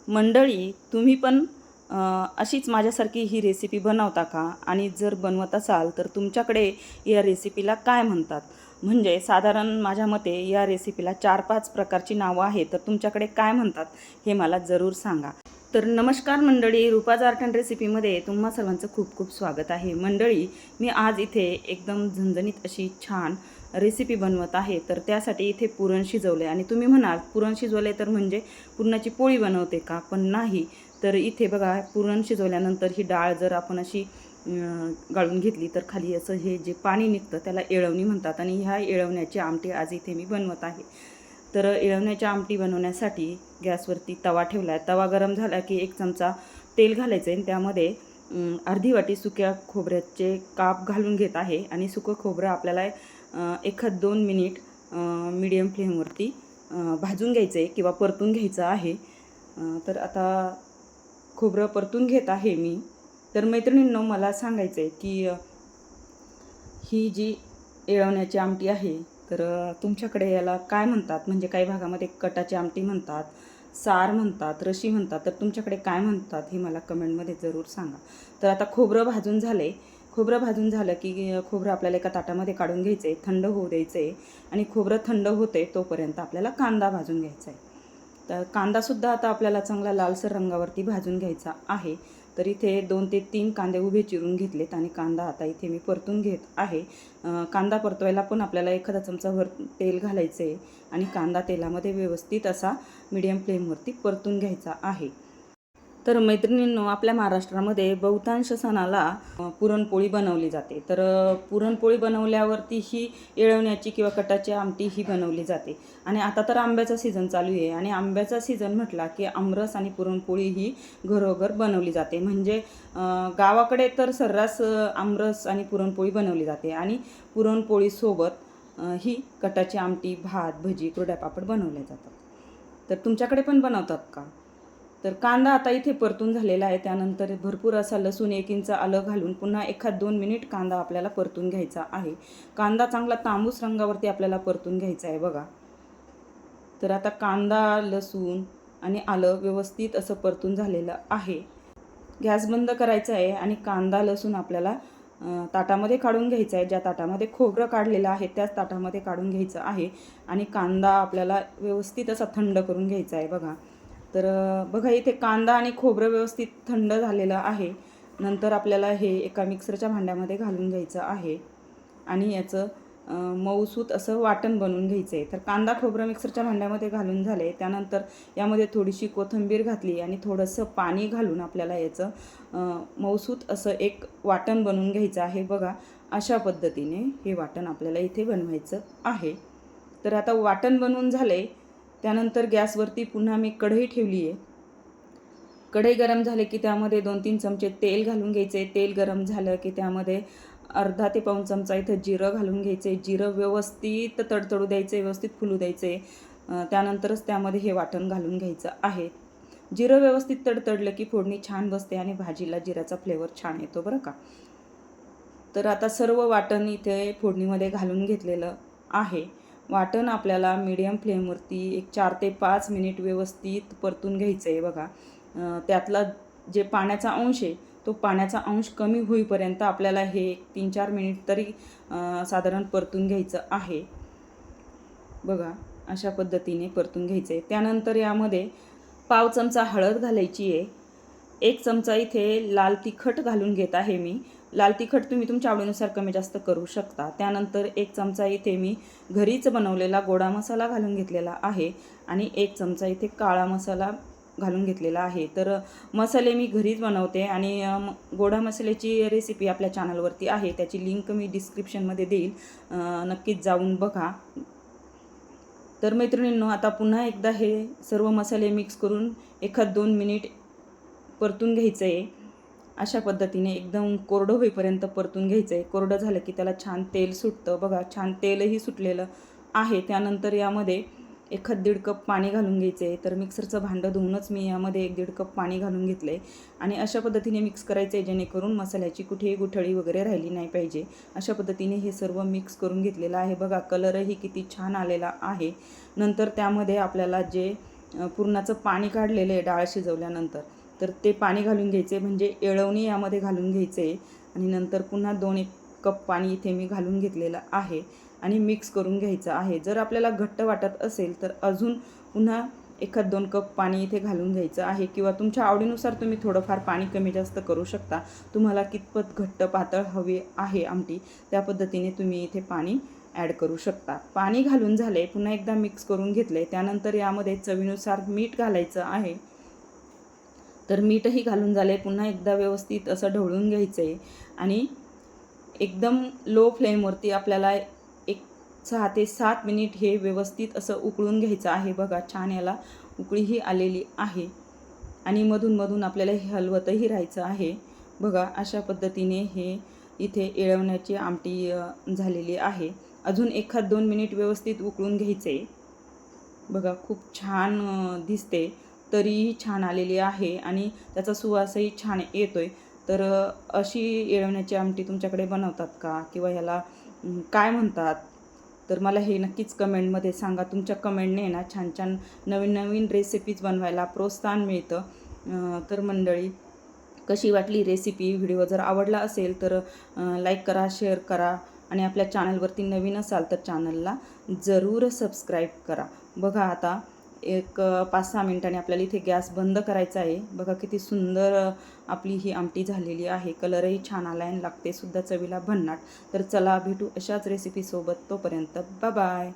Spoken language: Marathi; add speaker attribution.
Speaker 1: मंडळी, तुम्ही पण अशीच माझ्यासारखी ही रेसिपी बनवता का? आणि जर बनवत असाल तर तुमच्याकडे या रेसिपीला काय म्हणतात? म्हणजे साधारण माझ्या मते या रेसिपीला 4-5 प्रकारची नावं आहेत, तर तुमच्याकडे काय म्हणतात हे मला जरूर सांगा. तर नमस्कार मंडळी, रूपाज आर्ट अँड रेसिपीमध्ये तुम्हा सर्वांचं खूप खूप स्वागत आहे. मंडळी, मी आज इथे एकदम झणझणीत अशी छान रेसिपी बनवत आहे. तर त्यासाठी इथे पुरण शिजवले आणि तुम्ही म्हणाल पुरण शिजवले तर म्हणजे पुरणाची पोळी बनवते का? पण नाही. तर इथे बघा, पुरण शिजवल्यानंतर ही डाळ जर आपण अशी गाळून घेतली तर खाली असं हे जे पाणी निघतं त्याला येळवणी म्हणतात आणि ह्या येळवण्याची आमटी आज इथे मी बनवत आहे. तर येळवण्याची आमटी बनवण्यासाठी गॅसवरती तवा ठेवला आहे. तवा गरम झाला की 1 चमचा तेल घालायचं आहे आणि त्यामध्ये अर्धी वाटी सुक्या खोबऱ्याचे काप घालून घेत आहे आणि सुकं खोबरं आपल्याला 1-2 मिनिट मीडियम फ्लेमवरती भाजून घ्यायचं आहे किंवा परतून घ्यायचं आहे. तर आता खोबरं परतून घेत आहे मी. तर मैत्रिणींनो, मला सांगायचं आहे की ही जी येळवण्याची आमटी आहे तर तुमच्याकडे याला काय म्हणतात? म्हणजे काही भागामध्ये कटाची आमटी म्हणतात, सार म्हणतात, रशी म्हणतात. तर तुमच्याकडे काय म्हणतात हे मला कमेंटमध्ये जरूर सांगा. तर आता खोबरं भाजून झाले. खोबरं भाजून झालं की खोबरं आपल्याला एका ताटामध्ये काढून घ्यायचं आहे, थंड होऊ द्यायचं आहे आणि खोबरं थंड होते तोपर्यंत आपल्याला कांदा भाजून घ्यायचा आहे. तर कांदासुद्धा आता आपल्याला चांगला लालसर रंगावरती भाजून घ्यायचा आहे. तर इथे 2 ते 3 कांदे उभे चिरून घेतलेत आणि कांदा आता इथे मी परतून घेत आहे. कांदा परतवायला पण आपल्याला एखादा चमचाभर तेल घालायचं आहे आणि कांदा तेलामध्ये व्यवस्थित असा मीडियम फ्लेमवरती परतून घ्यायचा आहे. तर मैत्रिणींनो, आपल्या महाराष्ट्रामध्ये बहुतांश सणाला पुरणपोळी बनवली जाते. तर पुरणपोळी बनवल्यावरती ही येळवण्याची किंवा कटाची आमटी ही बनवली जाते. आणि आता तर आंब्याचा सीझन चालू आहे आणि आंब्याचा सीझन म्हटला की आमरस आणि पुरणपोळी ही घरोघर बनवली जाते. म्हणजे गावाकडे तर सर्रास आमरस आणि पुरणपोळी बनवली जाते आणि पुरणपोळीसोबत ही कटाची आमटी, भात, भजी, कुरड्या पापड बनवले जातात. तर तुमच्याकडे पण बनवतात का? तर कांदा आता इथे परतून झालेला आहे. त्यानंतर भरपूर असा लसूण, 1 इंच आलं घालून पुन्हा 1-2 मिनिट कांदा आपल्याला परतून घ्यायचा आहे. कांदा चांगला तांबूस रंगावरती आपल्याला परतून घ्यायचा आहे बघा. तर आता कांदा, लसूण आणि आलं व्यवस्थित असं परतून झालेलं आहे. गॅस बंद करायचा आहे आणि कांदा, लसूण आपल्याला ताटामध्ये काढून घ्यायचा आहे. ज्या ताटामध्ये खोबरं काढलेलं आहे त्याच ताटामध्ये काढून घ्यायचं आहे आणि कांदा आपल्याला व्यवस्थित असा थंड करून घ्यायचा आहे बघा. तर बघा, इथे कांदा आणि खोबरं व्यवस्थित थंड झालेलं आहे. नंतर आपल्याला हे एका मिक्सरच्या भांड्यामध्ये घालून घ्यायचं आहे आणि याचं मऊसूत असं वाटण बनवून घ्यायचं आहे. तर कांदा, खोबरं मिक्सरच्या भांड्यामध्ये घालून झाले. त्यानंतर यामध्ये थोडीशी कोथिंबीर घातली आणि थोडंसं पाणी घालून आपल्याला याचं मऊसूत असं एक वाटण बनवून घ्यायचं आहे बघा. अशा पद्धतीने हे वाटण आपल्याला इथे बनवायचं आहे. तर आता वाटण बनवून झाले. त्यानंतर गॅसवरती पुन्हा मी कढई ठेवली आहे. कढई गरम झाले की त्यामध्ये 2-3 चमचे तेल घालून घ्यायचे. तेल गरम झालं की त्यामध्ये अर्धा ते पाऊण चमचा इथं जिरं घालून घ्यायचे. जिरं व्यवस्थित तडतडू द्यायचे, व्यवस्थित फुलू द्यायचे. त्यानंतरच त्यामध्ये हे वाटण घालून घ्यायचं आहे. जिरं व्यवस्थित तडतडलं की फोडणी छान बसते आणि भाजीला जिऱ्याचा फ्लेवर छान येतो बरं का. तर आता सर्व वाटण इथे फोडणीमध्ये घालून घेतलेलं आहे. वाटण आपल्याला मीडियम फ्लेमवरती एक 4 ते 5 मिनिट व्यवस्थित परतून घ्यायचं आहे बघा. त्यातला जे पाण्याचा अंश आहे तो पाण्याचा अंश कमी होईपर्यंत आपल्याला हे 3-4 मिनिट तरी साधारण परतून घ्यायचं आहे बघा. अशा पद्धतीने परतून घ्यायचं आहे. त्यानंतर यामध्ये पाव चमचा हळद घालायची आहे. 1 चमचा इथे लाल तिखट घालून घेत आहे मी. लाल तिखट तुम्ही तुमच्या आवडीनुसार कमी जास्त करू शकता. त्यानंतर 1 चमचा इथे मी घरीच बनवलेला गोडा मसाला घालून घेतलेला आहे आणि 1 चमचा इथे काळा मसाला घालून घेतलेला आहे. तर मसाले मी घरीच बनवते आणि गोडा मसाल्याची रेसिपी आपल्या चॅनलवरती आहे. त्याची लिंक मी डिस्क्रिप्शनमध्ये देईल, नक्कीच जाऊन बघा. तर मैत्रिणींनो, आता पुन्हा एकदा हे सर्व मसाले मिक्स करून 1-2 मिनिट परतून घ्यायचं आहे. अशा पद्धतीने एकदम कोरडं होईपर्यंत परतून घ्यायचं आहे. कोरडं झालं की त्याला छान तेल सुटतं बघा. छान तेलही सुटलेलं आहे. त्यानंतर यामध्ये 1-1.5 कप पाणी घालून घ्यायचं आहे. तर मिक्सरचं भांडं धुवूनच मी यामध्ये 1-1.5 कप पाणी घालून घेतलं आहे आणि अशा पद्धतीने मिक्स करायचं आहे जेणेकरून मसाल्याची कुठेही गुठळी वगैरे राहिली नाही पाहिजे. अशा पद्धतीने हे सर्व मिक्स करून घेतलेलं आहे बघा. कलरही किती छान आलेला आहे. नंतर त्यामध्ये आपल्याला जे पुरणाचं पाणी काढलेलं आहे डाळ शिजवल्यानंतर, तर ते पाणी घालून घ्यायचे, म्हणजे येळवणी यामध्ये घालून घ्यायचे आणि नंतर पुन्हा 2-1 कप पाणी इथे मी घालून घेतलेलं आहे आणि मिक्स करून घ्यायचं आहे. जर आपल्याला घट्ट वाटत असेल तर अजून पुन्हा 1-2 कप पाणी इथे घालून घ्यायचं आहे, किंवा तुमच्या आवडीनुसार तुम्ही थोडंफार पाणी कमी जास्त करू शकता. तुम्हाला कितपत घट्ट पातळ हवी आहे आमटी, त्या पद्धतीने तुम्ही इथे पाणी ॲड करू शकता. पाणी घालून झाले, पुन्हा एकदा मिक्स करून घेतले. त्यानंतर यामध्ये चवीनुसार मीठ घालायचं आहे. तर मीठही घालून झाले, पुन्हा एकदा व्यवस्थित असं ढवळून घ्यायचं आहे आणि एकदम लो फ्लेमवरती आपल्याला 6 ते 7 मिनिट हे व्यवस्थित असं उकळून घ्यायचं आहे. बघा छान याला उकळीही आलेली आहे आणि मधून आपल्याला हे हलवतही राहायचं आहे. बघा अशा पद्धतीने हे इथे येळवण्याची आमटी झालेली आहे. अजून 1-2 मिनिट व्यवस्थित उकळून घ्यायचे. बघा खूप छान दिसते, तरीही छान आलेली आहे आणि त्याचा सुवासही छान येतोय. तर अशी येळवण्याची आमटी तुमच्याकडे बनवतात का, किंवा ह्याला काय म्हणतात? तर मला हे नक्कीच कमेंटमध्ये सांगा. तुमच्या कमेंटने ना छान छान नवीन रेसिपीज बनवायला प्रोत्साहन मिळतं. तर मंडळी, कशी वाटली रेसिपी? व्हिडिओ जर आवडला असेल तर लाईक करा, शेअर करा आणि आपल्या चॅनलवरती नवीन असाल तर चॅनलला जरूर सबस्क्राईब करा. बघा आता एक 5-6 मिनिटांनी आपल्याला इथे गॅस बंद करायचा आहे. बघा किती सुंदर आपली ही आमटी झालेली आहे. कलरही छान आला आणि लागते सुद्धा चवीला भन्नाट. तर चला भेटू अशाच रेसिपीसोबत. तोपर्यंत बाय बाय.